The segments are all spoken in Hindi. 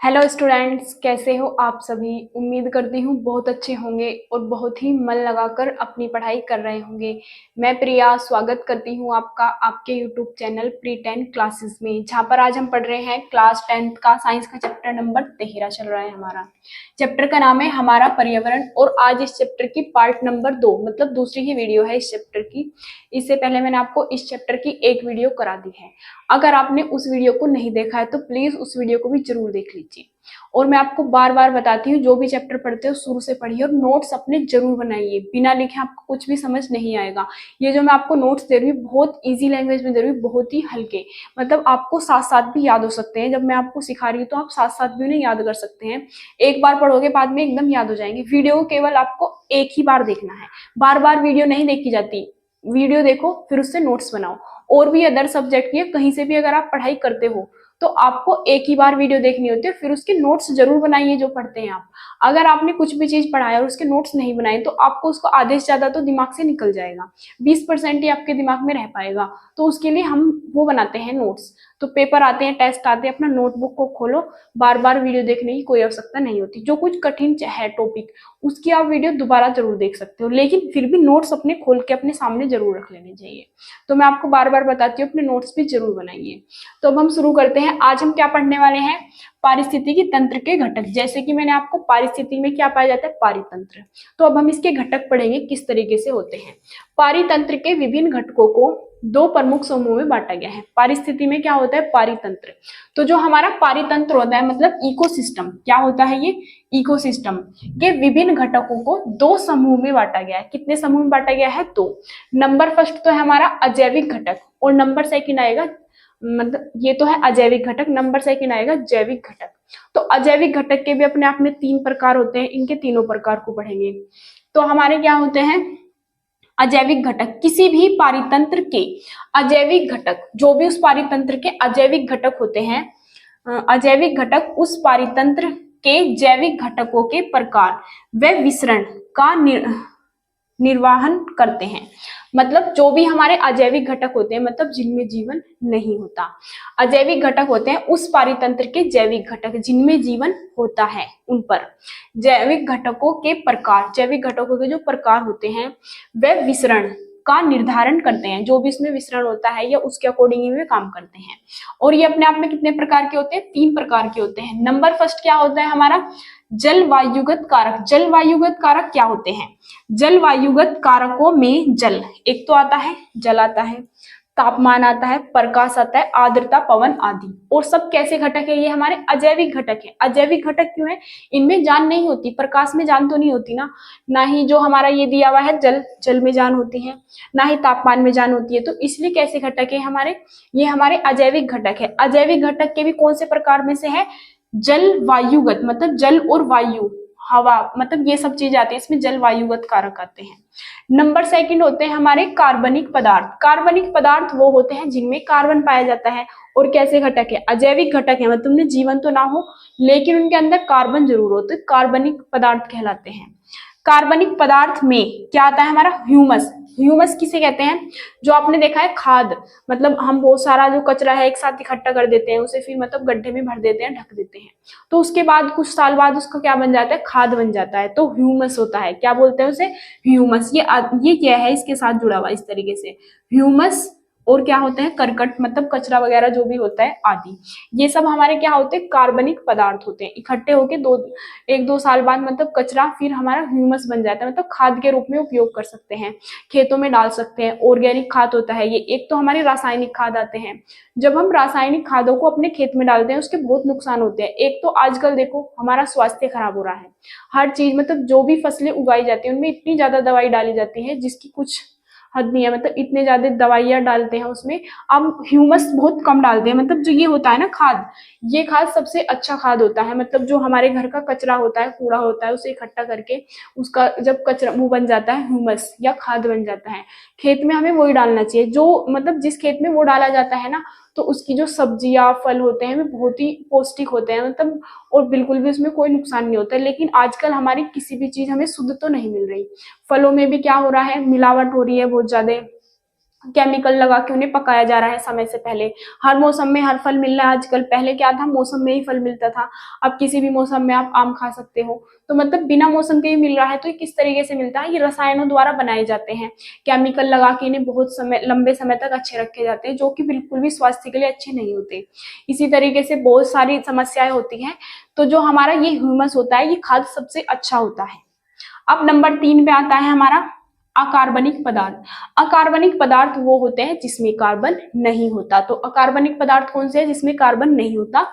हेलो स्टूडेंट्स, कैसे हो आप सभी। उम्मीद करती हूँ बहुत अच्छे होंगे और बहुत ही मन लगाकर अपनी पढ़ाई कर रहे होंगे। मैं प्रिया स्वागत करती हूँ आपका आपके यूट्यूब चैनल प्री 10 क्लासेस में, जहाँ पर आज हम पढ़ रहे हैं क्लास 10th का साइंस का चैप्टर नंबर 13 चल रहा है। हमारा चैप्टर का नाम है हमारा पर्यावरण और आज इस चैप्टर की पार्ट नंबर 2 मतलब दूसरी ही वीडियो है इस चैप्टर की। इससे पहले मैंने आपको इस चैप्टर की एक वीडियो करा दी है। अगर आपने उस वीडियो को नहीं देखा है तो प्लीज उस वीडियो को भी जरूर देख लीजिए। और मैं आपको बार बार बताती हूँ, जो भी चैप्टर पढ़ते हो शुरू से पढ़िए और नोट्स अपने जरूर बनाइए। बिना लिखे आपको कुछ भी समझ नहीं आएगा। ये जो मैं आपको नोट्स दे रही हूँ बहुत ईजी लैंग्वेज में दे रही हूँ, बहुत ही हल्के, मतलब आपको साथ साथ भी याद हो सकते हैं। जब मैं आपको सिखा रही हूँ तो आप साथ साथ भी उन्हें याद कर सकते हैं। एक बार पढ़ोगे बाद में एकदम याद हो जाएंगे। वीडियो को केवल आपको एक ही बार देखना है, बार बार वीडियो नहीं देखी जाती। वीडियो देखो फिर उससे नोट्स बनाओ। और भी अदर सब्जेक्ट की कहीं से भी अगर आप पढ़ाई करते हो तो आपको एक ही बार वीडियो देखनी होती है, फिर उसके नोट्स जरूर बनाइए जो पढ़ते हैं आप। अगर आपने कुछ भी चीज पढ़ाया और उसके नोट्स नहीं बनाए तो आपको उसको आधे से ज्यादा तो दिमाग से निकल जाएगा, 20% ही आपके दिमाग में रह पाएगा। तो उसके लिए हम वो बनाते हैं नोट्स। तो पेपर आते हैं, टेस्ट आते हैं, अपना नोटबुक को खोलो, बार बार वीडियो देखने की कोई आवश्यकता नहीं होती। जो कुछ कठिन है टॉपिक उसकी आप वीडियो दोबारा जरूर देख सकते हो, लेकिन फिर भी नोट्स अपने खोल के अपने सामने जरूर रख लेने चाहिए। तो मैं आपको बार बार बताती हूँ, अपने नोट्स भी जरूर बनाइए। तो अब हम शुरू करते हैं। आज हम क्या पढ़ने वाले हैं, पारिस्थितिकी तंत्र के घटक। जैसे कि मैंने आपको पारिस्थिति में क्या पाया जाता है, पारितंत्र। तो अब हम इसके घटक पढ़ेंगे किस तरीके से होते हैं। पारितंत्र के विभिन्न घटकों को दो प्रमुख समूह में बांटा गया है। पारिस्थिति में क्या होता है, पारितंत्र। तो जो हमारा पारितंत्र होता है मतलब इकोसिस्टम, क्या होता है ये, इकोसिस्टम के विभिन्न घटकों को दो समूह में बांटा गया है। कितने समूह में बांटा गया है, दो। नंबर फर्स्ट तो है हमारा अजैविक घटक और नंबर सेकंड आएगा, मतलब ये तो है अजैविक घटक, नंबर सेकंड आएगा जैविक घटक। तो अजैविक घटक के भी अपने आप में 3 प्रकार होते हैं, इनके तीनों प्रकार को पढ़ेंगे। तो हमारे क्या होते हैं अजैविक घटक, किसी भी पारितंत्र के अजैविक घटक, जो भी उस पारितंत्र के अजैविक घटक होते हैं, अजैविक घटक उस पारितंत्र के जैविक घटकों के प्रकार व विसरण का निर्वाहन करते हैं। मतलब जो भी हमारे अजैविक घटक होते हैं, मतलब जिनमें जीवन नहीं होता, अजैविक घटक होते हैं उस पारितंत्र के जैविक घटक जिनमें जीवन होता है, उन पर जैविक घटकों के प्रकार, जैविक घटकों के जो प्रकार होते हैं वे विसरण का निर्धारण करते हैं। जो भी इसमें विसरण होता है या उसके अकॉर्डिंग ही वे काम करते हैं। और ये अपने आप में कितने प्रकार के होते हैं, 3 प्रकार के होते हैं। नंबर फर्स्ट क्या होता है हमारा जलवायुगत कारक। जलवायुगत कारक क्या होते हैं, जलवायुगत कारकों में जल एक तो आता है, जल आता है, तापमान आता है, प्रकाश आता है, आर्द्रता, पवन आदि। और सब कैसे घटक है, ये हमारे अजैविक घटक है। अजैविक घटक क्यों है, इनमें जान नहीं होती। प्रकाश में जान तो नहीं होती ना, ना ही जो हमारा ये दिया हुआ है जल, जल में जान होती है, ना ही तापमान में जान होती है। तो इसलिए कैसे घटक है हमारे, ये हमारे अजैविक घटक है। अजैविक घटक के भी कौन से प्रकार में से है, जल वायुगत, मतलब जल और वायु, हवा, मतलब ये सब चीज आती है इसमें, जल वायुगत कारक आते हैं। नंबर सेकंड होते हैं हमारे कार्बनिक पदार्थ। कार्बनिक पदार्थ वो होते हैं जिनमें कार्बन पाया जाता है। और कैसे घटक है, अजैविक घटक है, मतलब उनमें जीवन तो ना हो लेकिन उनके अंदर कार्बन जरूर हो, तो कार्बनिक पदार्थ कहलाते हैं। कार्बनिक पदार्थ में क्या आता है हमारा, ह्यूमस। ह्यूमस किसे कहते हैं, जो आपने देखा है खाद, मतलब हम बहुत सारा जो कचरा है एक साथ इकट्ठा कर देते हैं, उसे फिर मतलब गड्ढे में भर देते हैं, ढक देते हैं, तो उसके बाद कुछ साल बाद उसका क्या बन जाता है, खाद बन जाता है, तो ह्यूमस होता है। क्या बोलते हैं उसे, ह्यूमस। ये क्या है इसके साथ जुड़ा हुआ इस तरीके से, ह्यूमस। और क्या होते हैं करकट, मतलब कचरा वगैरह जो भी होता है आदि। ये सब हमारे क्या होते हैं, कार्बनिक पदार्थ होते हैं। इकट्ठे होके एक दो साल बाद मतलब कचरा फिर हमारा ह्यूमस बन जाता है, मतलब खाद के रूप में उपयोग कर सकते हैं, खेतों में डाल सकते हैं। ऑर्गेनिक खाद होता है ये। एक तो हमारे रासायनिक खाद आते हैं, जब हम रासायनिक खादों को अपने खेत में डालते हैं उसके बहुत नुकसान होते हैं। एक तो आजकल देखो हमारा स्वास्थ्य खराब हो रहा है, हर चीज, मतलब जो भी फसलें उगाई जाती है उनमें इतनी ज्यादा दवाई डाली जाती है जिसकी कुछ हद नहीं है, मतलब इतने ज्यादा दवाइयां डालते हैं उसमें। अब ह्यूमस बहुत कम डालते हैं, मतलब जो ये होता है ना खाद, ये खाद सबसे अच्छा खाद होता है। मतलब जो हमारे घर का कचरा होता है, कूड़ा होता है, उसे इकट्ठा करके उसका जब कचरा वो बन जाता है ह्यूमस या खाद बन जाता है, खेत में हमें वही डालना चाहिए। जो मतलब जिस खेत में वो डाला जाता है ना, तो उसकी जो सब्जियां फल होते हैं वे बहुत ही पौष्टिक होते हैं, मतलब और बिल्कुल भी उसमें कोई नुकसान नहीं होता। लेकिन आजकल हमारी किसी भी चीज हमें शुद्ध तो नहीं मिल रही, फलों में भी क्या हो रहा है, मिलावट हो रही है बहुत ज्यादा, केमिकल लगा के उन्हें पकाया जा रहा है समय से पहले। हर मौसम में हर फल मिल रहा है आजकल, पहले क्या था मौसम में ही फल मिलता था, अब किसी भी मौसम में आप आम खा सकते हो। तो मतलब बिना मौसम के ही मिल रहा है, तो ये किस तरीके से मिलता है, ये रसायनों द्वारा बनाए जाते हैं। केमिकल लगा के इन्हें बहुत समय, लंबे समय तक अच्छे रखे जाते हैं, जो कि बिल्कुल भी स्वास्थ्य के लिए अच्छे नहीं होते। इसी तरीके से बहुत सारी समस्याएं होती हैं। तो जो हमारा ये ह्यूमस होता है, ये खाद सबसे अच्छा होता है। अब नंबर 3 पे आता है हमारा अकार्बनिक पदार्थ। अकार्बनिक पदार्थ वो होते हैं जिसमें कार्बन नहीं होता। तो अकार्बनिक पदार्थ कौन से हैं, जिसमें कार्बन नहीं होता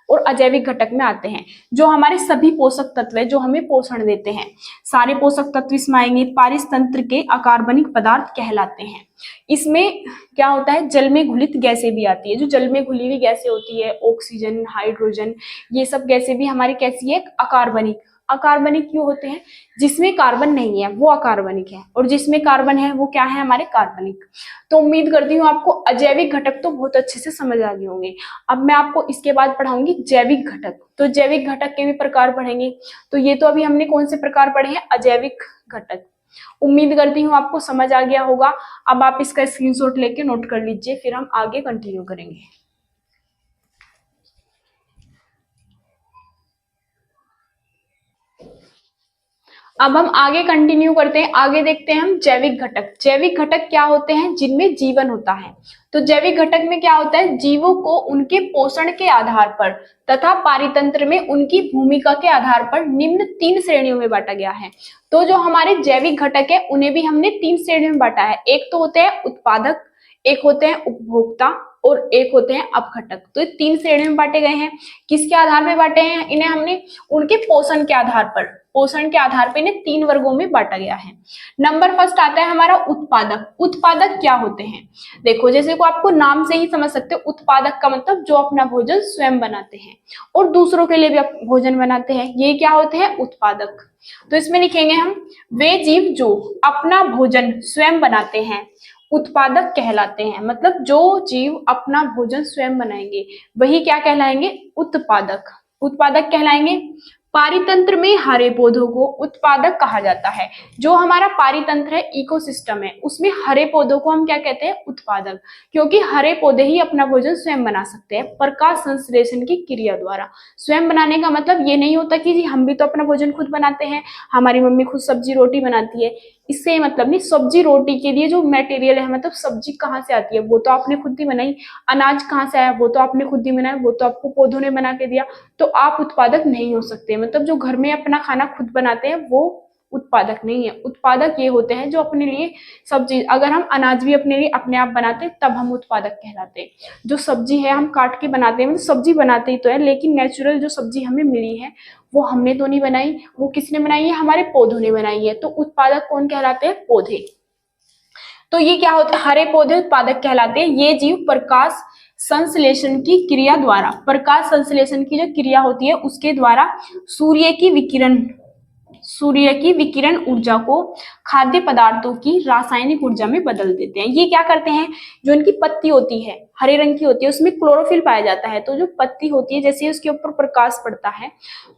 और अजैविक घटक में आते हैं। जो हमारे सभी पोषक तत्व है, जो हमें पोषण देते हैं, सारे पोषक तत्व इसमें आएंगे। पारितंत्र के अकार्बनिक पदार्थ कहलाते हैं। इसमें क्या होता है, जल में घुलित गैसें भी आती है। जो जल में घुली हुई गैसें होती है, ऑक्सीजन, हाइड्रोजन, ये सब गैसें भी हमारी कैसी है, अकार्बनिक। अकार्बनिक क्यों होते हैं, जिसमें कार्बन नहीं है वो अकार्बनिक है, और जिसमें कार्बन है वो क्या है, हमारे कार्बनिक। तो उम्मीद करती हूँ आपको अजैविक घटक तो बहुत अच्छे से समझ आ गए होंगे। अब मैं आपको इसके बाद पढ़ाऊंगी जैविक घटक। तो जैविक घटक के भी प्रकार पढ़ेंगे। तो ये तो अभी हमने कौन से प्रकार पढ़े हैं, अजैविक घटक। उम्मीद करती हूँ आपको समझ आ गया होगा। अब आप इसका स्क्रीनशॉट लेके नोट कर लीजिए, फिर हम आगे कंटिन्यू करेंगे। अब हम आगे कंटिन्यू करते हैं, आगे देखते हैं हम जैविक घटक। जैविक घटक क्या होते हैं, जिनमें जीवन होता है। तो जैविक घटक में क्या होता है, जीवों को उनके पोषण के आधार पर तथा पारितंत्र में उनकी भूमिका के आधार पर निम्न 3 श्रेणियों में बांटा गया है। तो जो हमारे जैविक घटक है उन्हें भी हमने 3 श्रेणियों में बांटा है। एक तो होते हैं उत्पादक, एक होते हैं उपभोक्ता, और एक होते हैं अपघटक। तो ये 3 श्रेणियों में बांटे गए हैं। किसके आधार पर बांटे हैं इन्हें हमने, उनके पोषण के आधार पर। पोषण के आधार पर इन्हें 3 वर्गों में बांटा गया है। नंबर फर्स्ट आता है हमारा उत्पादक। उत्पादक क्या होते हैं, देखो जैसे को आपको नाम से ही समझ सकते हो, उत्पादक का मतलब जो अपना भोजन स्वयं बनाते हैं और दूसरों के लिए भी भोजन बनाते हैं, ये क्या होते हैं, उत्पादक। तो इसमें लिखेंगे हम, वे जीव जो अपना भोजन स्वयं बनाते हैं उत्पादक कहलाते हैं। मतलब जो जीव अपना भोजन स्वयं बनाएंगे वही क्या कहलाएंगे, उत्पादक। उत्पादक कहलाएंगे। पारितंत्र में हरे पौधों को उत्पादक कहा जाता है। जो हमारा पारितंत्र है, इकोसिस्टम है, उसमें हरे पौधों को हम क्या कहते हैं, उत्पादक। क्योंकि हरे पौधे ही अपना भोजन स्वयं बना सकते हैं प्रकाश संश्लेषण की क्रिया द्वारा। स्वयं बनाने का मतलब ये नहीं होता कि जी हम भी तो अपना भोजन खुद बनाते हैं, हमारी मम्मी खुद सब्जी रोटी बनाती है, इससे मतलब नहीं। सब्जी रोटी के लिए जो मटेरियल है, मतलब सब्जी कहाँ से आती है, वो तो आपने खुद ही बनाई। अनाज कहाँ से आया, वो तो आपने खुद ही बनाया, वो तो आपको पौधों ने बना के दिया। तो आप उत्पादक नहीं हो सकते। मतलब जो घर में अपना खाना खुद बनाते हैं वो उत्पादक नहीं है। उत्पादक ये होते हैं जो अपने लिए सब्जी, अगर हम अनाज भी अपने लिए अपने आप बनाते हैं तब हम उत्पादक कहलाते हैं। जो सब्जी है हम काट के बनाते हैं, मतलब सब्जी बनाते ही तो है, लेकिन नेचुरल जो सब्जी हमें मिली है वो हमने तो नहीं बनाई, वो किसने बनाई है, हमारे पौधों ने बनाई है। तो उत्पादक कौन कहलाते हैं, पौधे। तो ये क्या होता है, हरे पौधे उत्पादक कहलाते हैं। ये जीव प्रकाश संश्लेषण की क्रिया द्वारा, प्रकाश संश्लेषण की जो क्रिया होती है उसके द्वारा सूर्य की विकिरण ऊर्जा को खाद्य पदार्थों की रासायनिक ऊर्जा में बदल देते हैं। ये क्या करते हैं, जो इनकी पत्ती होती है हरे रंग की होती है, उसमें क्लोरोफिल पाया जाता है। तो जो पत्ती होती है, जैसे उसके ऊपर प्रकाश पड़ता है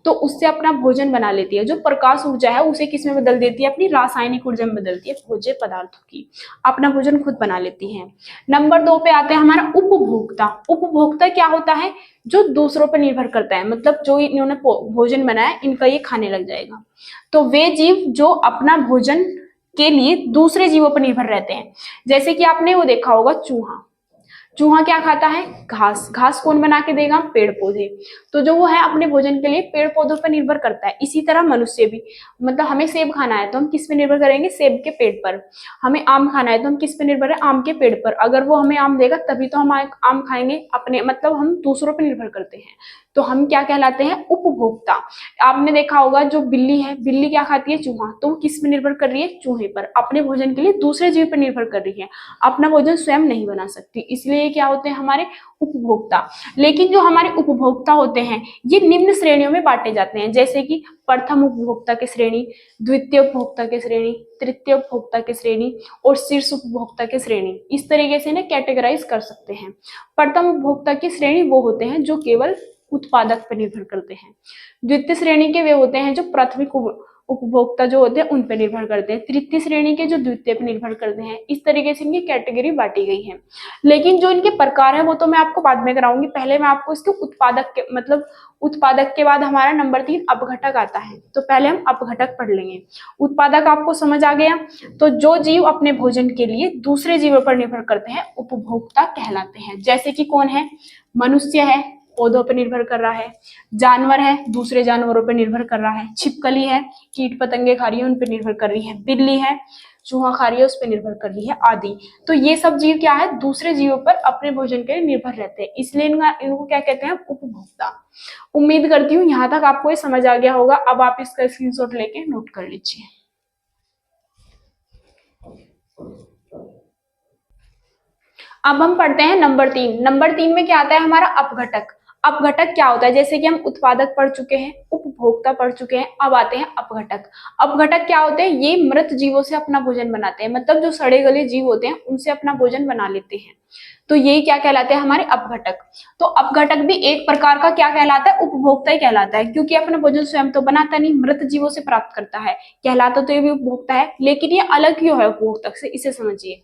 तो उससे अपना भोजन बना लेती है। जो प्रकाश ऊर्जा है उसे किस में बदल देती है, अपनी रासायनिक ऊर्जा में बदलती है, भोज्य पदार्थों की। अपना भोजन खुद बना लेती है। नंबर 2 पे आता है हमारा उपभोक्ता। उपभोक्ता क्या होता है, जो दूसरों पर निर्भर करता है। मतलब जो इन्होंने भोजन बनाया इनका ये खाने लग जाएगा। तो वे जीव जो अपना भोजन के लिए दूसरे जीवों पर निर्भर रहते हैं। जैसे कि आपने वो देखा होगा, चूहा। चूहा क्या खाता है, घास। घास कौन बना के देगा, पेड़ पौधे। तो जो वो है अपने भोजन के लिए पेड़ पौधों पर निर्भर करता है। इसी तरह मनुष्य भी, मतलब हमें सेब खाना है तो हम किस पे निर्भर करेंगे, सेब के पेड़ पर। हमें आम खाना है तो हम किस पे निर्भर है, आम के पेड़ पर। अगर वो हमें आम देगा तभी तो हम आम खाएंगे अपने, मतलब हम दूसरों पर निर्भर करते हैं। तो हम क्या कहलाते हैं, उपभोक्ता। आपने देखा होगा जो बिल्ली है, बिल्ली क्या खाती है, चूहा। तो वो किस पे निर्भर कर रही है, चूहे पर। अपने भोजन के लिए दूसरे जीव पर निर्भर कर रही है, अपना भोजन स्वयं नहीं बना सकती, इसलिए क्या होते हैं हमारे उपभोक्ता। लेकिन जो हमारे उपभोक्ता होते हैं ये निम्न श्रेणियों में बांटे जाते हैं। जैसे कि प्रथम उपभोक्ता की श्रेणी, द्वितीय उपभोक्ता की श्रेणी, तृतीय उपभोक्ता की श्रेणी और शीर्ष उपभोक्ता की श्रेणी। इस तरीके से इन्हें कैटेगराइज कर सकते हैं। प्रथम उपभोक्ता की श्रेणी वो होते हैं जो केवल उत्पादक पर निर्भर करते हैं। द्वितीय श्रेणी के वे होते हैं जो प्राथमिक उपभोक्ता जो होते हैं उन पर निर्भर करते हैं, तृतीय श्रेणी के जो द्वितीय पर निर्भर करते हैं। इस तरीके से इनकी कैटेगरी बांटी गई है। लेकिन जो इनके प्रकार है वो तो मैं आपको बाद में कराऊंगी, पहले मैं आपको इसके उत्पादक के मतलब उत्पादक के बाद हमारा नंबर 3 अपघटक आता है, तो पहले हम अपघटक पढ़ लेंगे। उत्पादक आपको समझ आ गया। तो जो जीव अपने भोजन के लिए दूसरे जीवों पर निर्भर करते हैं उपभोक्ता कहलाते हैं। जैसे कि कौन है, मनुष्य है, पौधों पर निर्भर कर रहा है, जानवर है, दूसरे जानवरों पर निर्भर कर रहा है, छिपकली है, कीट पतंगे खा रही है, उन पर निर्भर कर रही है, बिल्ली है, चूहा खा रही है, उस पर निर्भर कर रही है, आदि। तो ये सब जीव क्या है, दूसरे जीवों पर अपने भोजन के लिए निर्भर रहते हैं, इसलिए इनको क्या कहते हैं, उपभोक्ता। उम्मीद करती हूँ यहाँ तक आपको ये समझ आ गया होगा। अब आप इसका स्क्रीनशॉट लेके नोट कर लीजिए। अब हम पढ़ते हैं नंबर 3। नंबर 3 में क्या आता है हमारा, अपघटक। अपघटक क्या होता है, जैसे कि हम उत्पादक पढ़ चुके हैं, उपभोक्ता पढ़ चुके हैं, अब आते हैं अपघटक। अपघटक क्या होते हैं, ये मृत जीवों से अपना भोजन बनाते हैं, मतलब जो सड़े गले जीव होते हैं उनसे अपना भोजन बना लेते हैं, तो ये क्या कहलाते हैं, हमारे अपघटक। तो अपघटक भी एक प्रकार का क्या कहलाता है, उपभोक्ता ही कहलाता है, क्योंकि अपना भोजन स्वयं तो बनाता नहीं, मृत जीवों से प्राप्त करता है, कहलाता तो ये भी उपभोक्ता है, लेकिन ये अलग क्यों है उपभोक्ता से, इसे समझिए।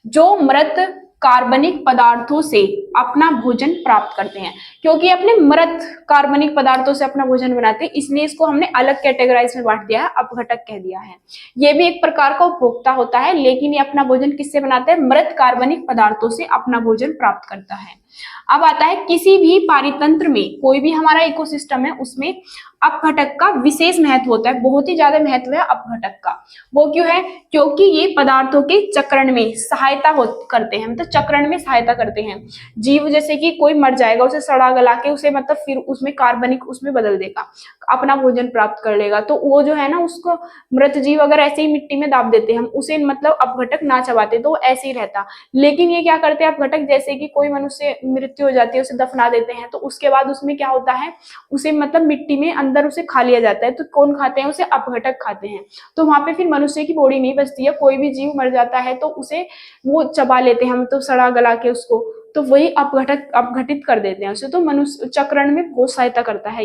जो मृत कार्बनिक पदार्थों से अपना भोजन प्राप्त करते हैं, क्योंकि अपने मृत कार्बनिक पदार्थों से अपना भोजन बनाते हैं, इसलिए इसको हमने अलग कैटेगराइज में बांट दिया है, अपघटक कह दिया है। ये भी एक प्रकार का उपभोक्ता होता है, लेकिन ये अपना भोजन किससे बनाते हैं, मृत कार्बनिक पदार्थों से अपना भोजन प्राप्त करता है। अब आता है किसी भी पारितंत्र में, कोई भी हमारा इकोसिस्टम है उसमें अपघटक का विशेष महत्व होता है, बहुत ही ज्यादा महत्व है अपघटक का। वो क्यों है, क्योंकि ये पदार्थों के चक्रण में सहायता करते हैं, मतलब चक्रण में सहायता करते हैं। जीव जैसे कि कोई मर जाएगा, उसे सड़ा गला के उसे मतलब फिर उसमें कार्बनिक उसमें बदल देगा, अपना भोजन प्राप्त कर लेगा, तो वो जो है ना उसको मृत जीव अगर ऐसे ही मिट्टी में दाब देते हम उसे, मतलब अपघटक ना चबाते तो वो ऐसे ही रहता। लेकिन ये क्या करते हैं अपघटक, जैसे कि कोई मनुष्य मृत्यु हो जाती है उसे दफना देते हैं, तो उसके बाद उसमें क्या होता है, उसे मतलब मिट्टी में अंदर उसे खा लिया जाता है, तो कौन खाते हैं उसे, अपघटक खाते हैं। तो वहां पे फिर मनुष्य की बॉडी नहीं बचती है, कोई भी जीव मर जाता है तो उसे वो चबा लेते हैं हम, तो सड़ा गला के उसको, तो वही अपघटक अपघटित कर देते हैं उसे, तो मनुष्य चक्रण में बहुत सहायता करता है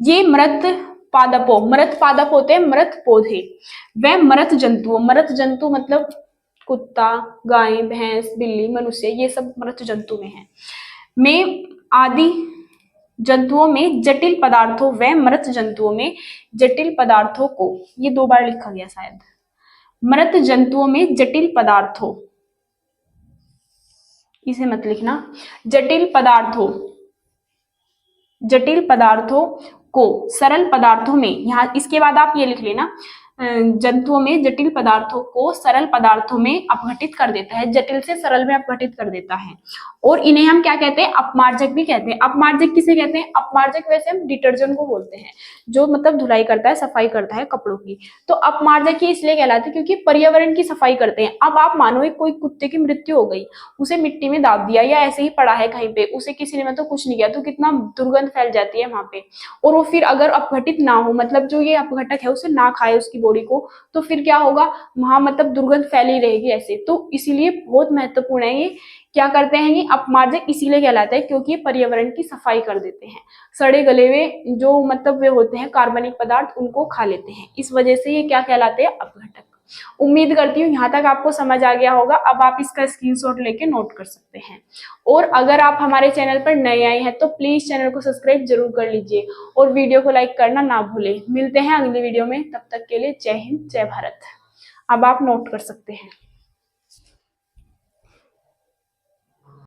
ये मृत पादपों, मृत पादप होते हैं मृत पौधे, व मृत जंतुओं, मृत जंतु मतलब कुत्ता, गाय, भैंस, बिल्ली, मनुष्य, ये सब मृत जंतु में है। में आदि जंतुओं में जटिल पदार्थों व मृत जंतुओं में जटिल पदार्थों को, ये 2 बार लिखा गया शायद, मृत जंतुओं में जटिल पदार्थों, इसे मत लिखना, जटिल पदार्थों को सरल पदार्थों में, यहाँ इसके बाद आप ये लिख लेना, जंतुओं में जटिल पदार्थों को सरल पदार्थों में अपघटित कर देता है, जटिल से सरल में अपघटित कर देता है। और इन्हें हम क्या कहते हैं, अपमार्जक भी कहते हैं। अपमार्जक किसे कहते हैं, अपमार्जक वैसे हम डिटर्जेंट को बोलते हैं, जो मतलब धुलाई करता है, सफाई करता है कपड़ों की। तो अपमार्जक ही इसलिए कहलाते हैं क्योंकि पर्यावरण की सफाई करते हैं। अब आप मानो एक कोई कुत्ते की मृत्यु हो गई, उसे मिट्टी में दाब दिया या ऐसे ही पड़ा है कहीं पे, उसे किसी ने मतलब कुछ नहीं किया, तो कितना दुर्गंध फैल जाती है वहां पे। और वो फिर अगर अपघटित ना हो, मतलब जो ये अपघटक है उसे ना खाए उसकी बॉडी को, तो फिर क्या होगा, वहां मतलब दुर्गंध फैली रहेगी ऐसे। तो इसीलिए बहुत महत्वपूर्ण है ये, क्या करते हैं ये अपमार्जक इसीलिए कहलाता है क्योंकि ये पर्यावरण की सफाई कर देते हैं, सड़े गले हुए जो मतलब वे होते हैं कार्बनिक पदार्थ उनको खा लेते हैं, इस वजह से ये क्या कहलाते हैं, अपघटक। उम्मीद करती हूँ यहाँ तक आपको समझ आ गया होगा। अब आप इसका स्क्रीनशॉट लेके नोट कर सकते हैं। और अगर आप हमारे चैनल पर नए आए हैं तो प्लीज चैनल को सब्सक्राइब जरूर कर लीजिए और वीडियो को लाइक करना ना भूलें। मिलते हैं अगली वीडियो में, तब तक के लिए जय हिंद, जय भारत। अब आप नोट कर सकते हैं।